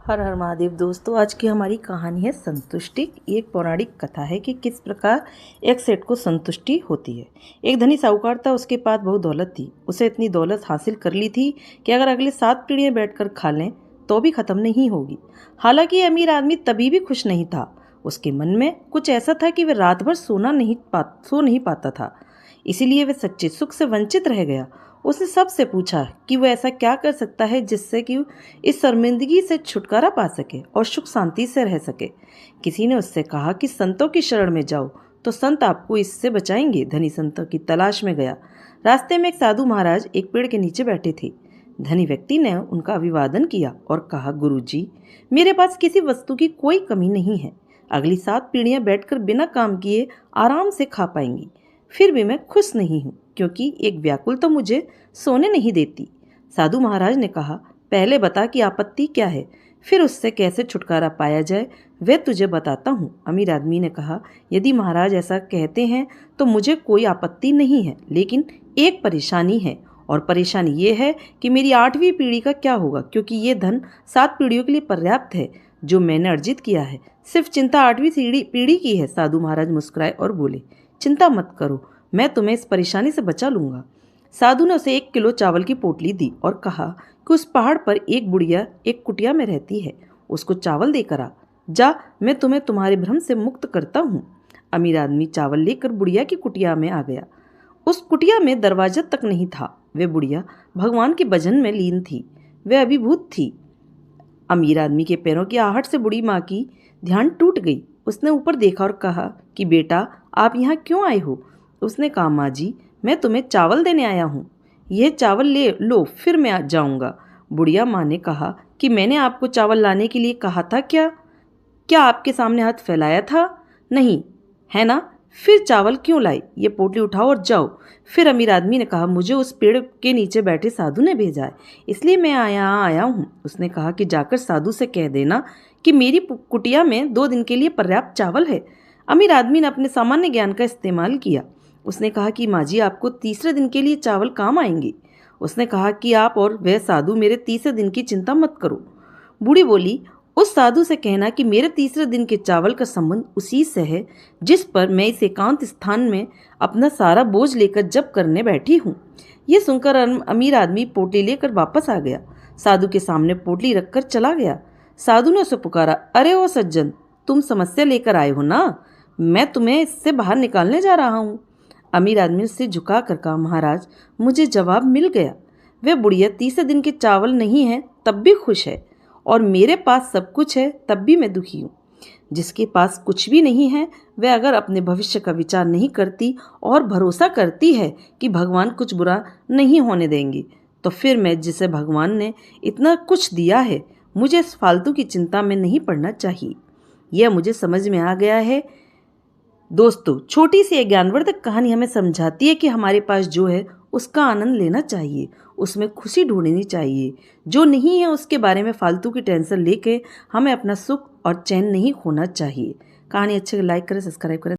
हर हर महादेव। दोस्तों, आज की हमारी कहानी है संतुष्टि। एक पौराणिक कथा है कि किस प्रकार एक सेठ को संतुष्टि होती है। एक धनी साहूकार था, उसके पास बहुत दौलत थी। उसे इतनी दौलत हासिल कर ली थी कि अगर अगले 7 पीढ़ियां बैठकर खा लें तो भी खत्म नहीं होगी। हालांकि अमीर आदमी तभी भी खुश नहीं था। उसके मन में कुछ ऐसा था कि वह रात भर सो नहीं पाता था। इसीलिए वह सच्चे सुख से वंचित रह गया। उसने सबसे पूछा कि वह ऐसा क्या कर सकता है जिससे कि इस शर्मिंदगी से छुटकारा पा सके और सुख शांति से रह सके। किसी ने उससे कहा कि संतों की शरण में जाओ तो संत आपको इससे बचाएंगे। धनी संतों की तलाश में गया। रास्ते में एक साधु महाराज एक पेड़ के नीचे बैठे थे। धनी व्यक्ति ने उनका अभिवादन किया और कहा, गुरुजी, मेरे पास किसी वस्तु की कोई कमी नहीं है। अगली 7 पीढ़ियां बैठकर बिना काम किए आराम से खा पाएंगी। फिर भी मैं खुश नहीं हूँ क्योंकि एक व्याकुल तो मुझे सोने नहीं देती। साधु महाराज ने कहा, पहले बता कि आपत्ति क्या है, फिर उससे कैसे छुटकारा पाया जाए वह तुझे बताता हूँ। अमीर आदमी ने कहा, यदि महाराज ऐसा कहते हैं तो मुझे कोई आपत्ति नहीं है, लेकिन एक परेशानी है। और परेशानी ये है कि मेरी 8वीं पीढ़ी का क्या होगा, क्योंकि ये धन 7 पीढ़ियों के लिए पर्याप्त है जो मैंने अर्जित किया है। सिर्फ चिंता 8वीं पीढ़ी की है। साधु महाराज मुस्कुराए और बोले, चिंता मत करो, मैं तुम्हें इस परेशानी से बचा लूंगा। साधु ने उसे 1 किलो चावल की पोटली दी और कहा कि उस पहाड़ पर एक बुढ़िया एक कुटिया में रहती है, उसको चावल देकर आ। जा, मैं तुम्हें तुम्हारे भ्रम से मुक्त करता हूँ। अमीर आदमी चावल लेकर बुढ़िया की कुटिया में आ गया। उस कुटिया में दरवाजा तक नहीं था। वह बुढ़िया भगवान के भजन में लीन थी। वह अभिभूत थी। अमीर आदमी के पैरों की आहट से बूढ़ी माँ की ध्यान टूट गई। उसने ऊपर देखा और कहा कि बेटा, आप यहाँ क्यों आए हो? उसने कहा, माँ जी, मैं तुम्हें चावल देने आया हूँ। यह चावल ले लो, फिर मैं आ जाऊँगा। बुढ़िया माँ ने कहा कि मैंने आपको चावल लाने के लिए कहा था क्या? क्या आपके सामने हाथ फैलाया था? नहीं, है ना? फिर चावल क्यों लाई? ये पोटली उठाओ और जाओ। फिर अमीर आदमी ने कहा, मुझे उस पेड़ के नीचे बैठे साधु ने भेजा है, इसलिए मैं आया हूँ। उसने कहा कि जाकर साधु से कह देना कि मेरी कुटिया में 2 दिन के लिए पर्याप्त चावल है। अमीर आदमी ने अपने सामान्य ज्ञान का इस्तेमाल किया। उसने कहा कि माँ जी, आपको तीसरे दिन के लिए चावल काम आएंगे। उसने कहा कि आप और वह साधु मेरे तीसरे दिन की चिंता मत करो। बूढ़ी बोली, उस साधु से कहना कि मेरे तीसरे दिन के चावल का संबंध उसी से है जिस पर मैं इस एकांत स्थान में अपना सारा बोझ लेकर जप करने बैठी हूँ। ये सुनकर अमीर आदमी पोटली लेकर वापस आ गया। साधु के सामने पोटली रखकर चला गया। साधु ने उसे पुकारा, अरे ओ सज्जन, तुम समस्या लेकर आए हो ना? मैं तुम्हें इससे बाहर निकालने जा रहा हूँ। अमीर आदमी से झुका कर कहा, महाराज, मुझे जवाब मिल गया। वह बुढ़िया तीसरे दिन के चावल नहीं है तब भी खुश है, और मेरे पास सब कुछ है तब भी मैं दुखी हूँ। जिसके पास कुछ भी नहीं है वह अगर अपने भविष्य का विचार नहीं करती और भरोसा करती है कि भगवान कुछ बुरा नहीं होने देंगे, तो फिर मैं, जिसे भगवान ने इतना कुछ दिया है, मुझे इस फालतू की चिंता में नहीं पड़ना चाहिए। यह मुझे समझ में आ गया है। दोस्तों, छोटी सी एक ज्ञानवर्धक कहानी हमें समझाती है कि हमारे पास जो है उसका आनंद लेना चाहिए, उसमें खुशी ढूंढनी चाहिए। जो नहीं है उसके बारे में फालतू की टेंशन लेके हमें अपना सुख और चैन नहीं खोना चाहिए। कहानी अच्छी लाइक करें, सब्सक्राइब करें।